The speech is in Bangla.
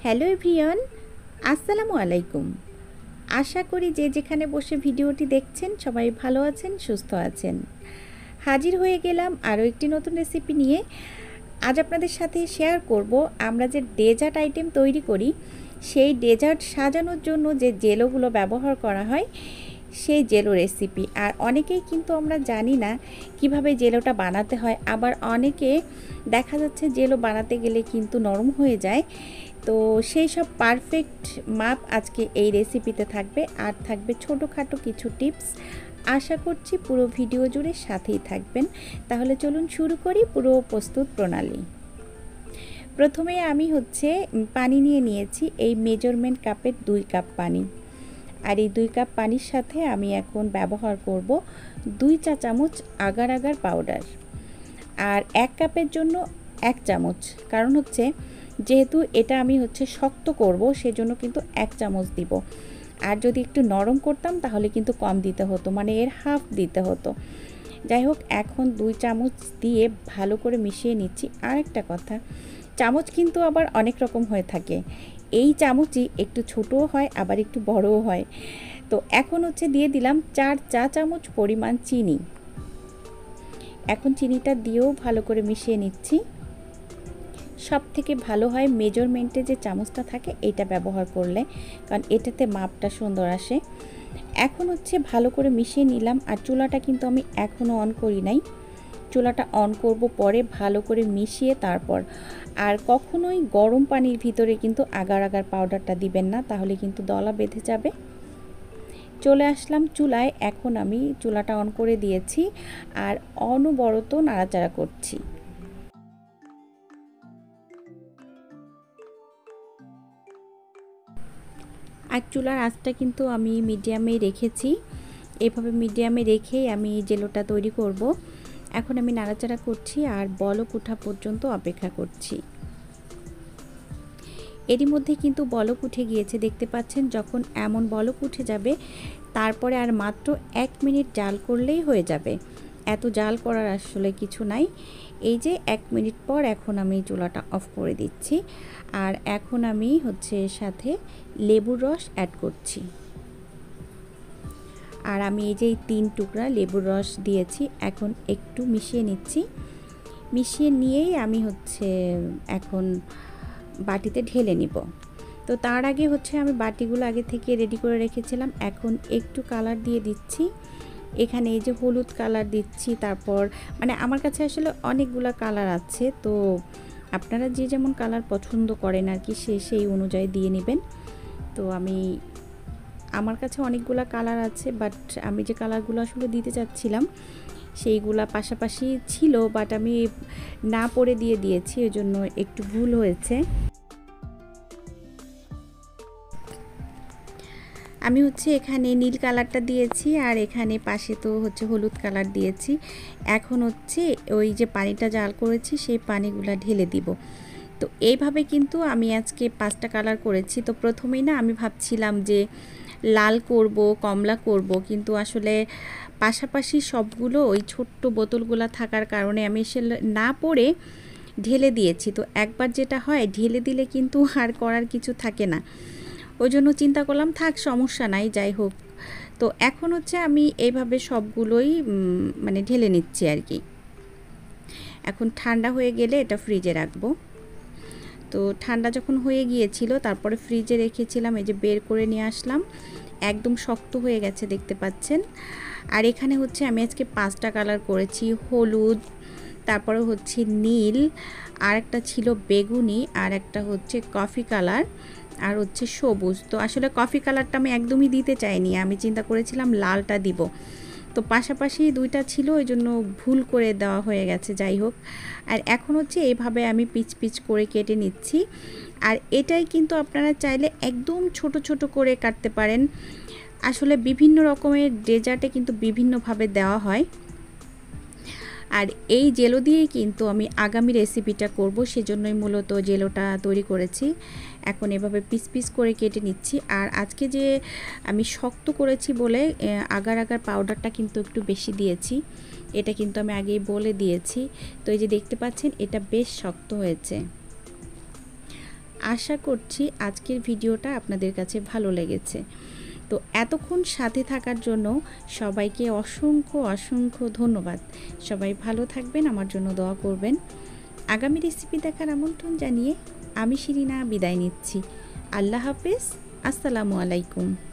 হ্যালো এভরিওয়ান, আসসালামু আলাইকুম। আশা করি যে যেখানে বসে ভিডিওটি দেখছেন সবাই ভালো আছেন, সুস্থ আছেন। হাজির হয়ে গেলাম আরও একটি নতুন রেসিপি নিয়ে। আজ আপনাদের সাথে শেয়ার করব আমরা যে ডেজার্ট আইটেম তৈরি করি সেই ডেজার্ট সাজানোর জন্য যে জেলোগুলো ব্যবহার করা হয় সেই জেলো রেসিপি। আর অনেকেই কিন্তু আমরা জানি না কিভাবে জেলোটা বানাতে হয়, আবার অনেকে দেখা যাচ্ছে জেলো বানাতে গেলে কিন্তু নরম হয়ে যায়। তো সেই সব পারফেক্ট মাপ আজকে এই রেসিপিতে থাকবে, আর থাকবে ছোটোখাটো কিছু টিপস। আশা করছি পুরো ভিডিও জুড়ে সাথেই থাকবেন। তাহলে চলুন শুরু করি পুরো প্রস্তুত প্রণালী। প্রথমে আমি পানি নিয়ে নিয়েছি, এই মেজারমেন্ট কাপের 2 কাপ পানি। আর এই 2 কাপ পানির সাথে আমি এখন ব্যবহার করব 2 চা চামচ আগার আগার পাউডার। আর 1 কাপের জন্য 1 চামচ, কারণ যেহেতু এটা আমি শক্ত করব সেজন্য কিন্তু 1 চামচ দিব। আর যদি একটু নরম করতাম তাহলে কিন্তু কম দিতে হতো, মানে এর হাফ দিতে হতো। যাই হোক, এখন 2 চামচ দিয়ে ভালো করে মিশিয়ে নিচ্ছি। আর একটা কথা, চামচ কিন্তু আবার অনেক রকম হয়ে থাকে। এই চামচই একটু ছোটও হয় আবার একটু বড়ও হয়। তো এখন দিয়ে দিলাম 4 চা চামচ পরিমাণ চিনি। এখন চিনিটা দিয়েও ভালো করে মিশিয়ে নিচ্ছি। সব থেকে ভালো হয় মেজারমেন্টে যে চামচটা থাকে এটা ব্যবহার করলে, কারণ এটাতে মাপটা সুন্দর আসে। এখন ভালো করে মিশিয়ে নিলাম। আর চুলাটা কিন্তু আমি এখনও অন করি নাই, চুলাটা অন করব পরে ভালো করে মিশিয়ে তারপর। আর কখনোই গরম পানির ভিতরে কিন্তু আগার আগার পাউডারটা দিবেন না, তাহলে কিন্তু দলা বেঁধে যাবে। চলে আসলাম চুলায়, এখন আমি চুলাটা অন করে দিয়েছি আর অনবরত নাড়াচাড়া করছি। আর চুলার আঁচটা কিন্তু আমি মিডিয়ামে রেখেছি। এভাবে মিডিয়ামে রেখেই আমি জেলোটা তৈরি করব। এখন আমি নাড়াচাড়া করছি আর বলক ওঠা পর্যন্ত অপেক্ষা করছি। এরই মধ্যে কিন্তু বলক উঠে গিয়েছে, দেখতে পাচ্ছেন। যখন এমন বলক উঠে যাবে তারপরে আর মাত্র 1 মিনিট জাল করলেই হয়ে যাবে। এত জাল করার আসলে কিছু নাই। এই যে 1 মিনিট পর এখন আমি চুলাটা অফ করে দিচ্ছি। আর এখন আমি সাথে লেবুর রস অ্যাড করছি। আর আমি এই যে 3 টুকরা লেবুর রস দিয়েছি। এখন একটু মিশিয়ে নিচ্ছি। মিশিয়ে নিয়েই আমি এখন বাটিতে ঢেলে নিব। তো তার আগে আমি বাটিগুলো আগে থেকে রেডি করে রেখেছিলাম। এখন একটু কালার দিয়ে দিচ্ছি। এখানে এই যে হলুদ কালার দিচ্ছি, তারপর মানে আমার কাছে আসলে অনেকগুলো কালার আছে, তো আপনারা যে যেমন কালার পছন্দ করেন আর কি সেই অনুযায়ী দিয়ে নেবেন। তো আমার কাছে অনেকগুলো কালার আছে, বাট আমি যে কালারগুলো আসলে দিতে চাচ্ছিলাম সেইগুলা পাশাপাশি ছিল, বাট আমি না পড়ে দিয়েছি, ওই জন্য একটু ভুল হয়েছে। আমি এখানে নীল কালারটা দিয়েছি আর এখানে পাশে তো হলুদ কালার দিয়েছি। এখন ওই যে পানিটা জাল করেছি সেই পানিগুলা ঢেলে দিব। তো এইভাবে কিন্তু আমি আজকে 5টা কালার করেছি। তো প্রথমেই না আমি ভাবছিলাম যে লাল করব, কমলা করব, কিন্তু আসলে পাশাপাশি সবগুলো ওই ছোট্ট বোতলগুলো থাকার কারণে আমি না পড়ে ঢেলে দিয়েছি। তো একবার যেটা হয়, ঢেলে দিলে কিন্তু আর করার কিছু থাকে না, ওই জন্য চিন্তা করলাম থাক, সমস্যা নাই, যাই হোক। তো এখন আমি এইভাবে সবগুলোই মানে ঢেলে নিচ্ছি আর কি। এখন ঠান্ডা হয়ে গেলে এটা ফ্রিজে রাখবো। তো ঠান্ডা যখন হয়ে গিয়েছিল তারপরে ফ্রিজে রেখেছিলাম, এই যে বের করে নিয়ে আসলাম। একদম শক্ত হয়ে গেছে, দেখতে পাচ্ছেন। আর এখানে আমি আজকে 5টা কালার করেছি। হলুদ, তারপরে নীল, আর একটা ছিল বেগুনি, আর একটা কফি কালার, আর সবুজ। তো আসলে কফি কালারটা আমি একদমই দিতে চাইনি, আমি চিন্তা করেছিলাম লালটা দিব। তো পাশাপাশি 2টা ছিল, ওই জন্য ভুল করে দেওয়া হয়ে গেছে। যাই হোক, আর এখন এইভাবে আমি পিচ পিচ করে কেটে নিচ্ছি। আর এটাই কিন্তু আপনারা চাইলে একদম ছোট ছোট করে কাটতে পারেন। আসলে বিভিন্ন রকমের ডেজার্টে কিন্তু বিভিন্নভাবে দেওয়া হয়। আর এই জেলো দিয়েই কিন্তু আমি আগামী রেসিপিটা করব, সেজন্যই মূলত জেলোটা তৈরি করেছি। এখন এভাবে পিস পিস করে কেটে নিচ্ছি। আর আজকে যে আমি শক্ত করেছি বলে আগার আগার পাউডারটা কিন্তু একটু বেশি দিয়েছি, এটা কিন্তু আমি আগেই বলে দিয়েছি। তো এই যে দেখতে পাচ্ছেন এটা বেশ শক্ত হয়েছে। আশা করছি আজকের ভিডিওটা আপনাদের কাছে ভালো লেগেছে। তো এতক্ষণ সাথে থাকার জন্য সবাইকে অসংখ্য অসংখ্য ধন্যবাদ। সবাই ভালো থাকবেন, আমার জন্য দোয়া করবেন। আগামী রেসিপি দেখার আমন্ত্রণ জানিয়ে আমি শিরিনা বিদায় নিচ্ছি। আল্লাহ হাফেজ। আসসালামু আলাইকুম।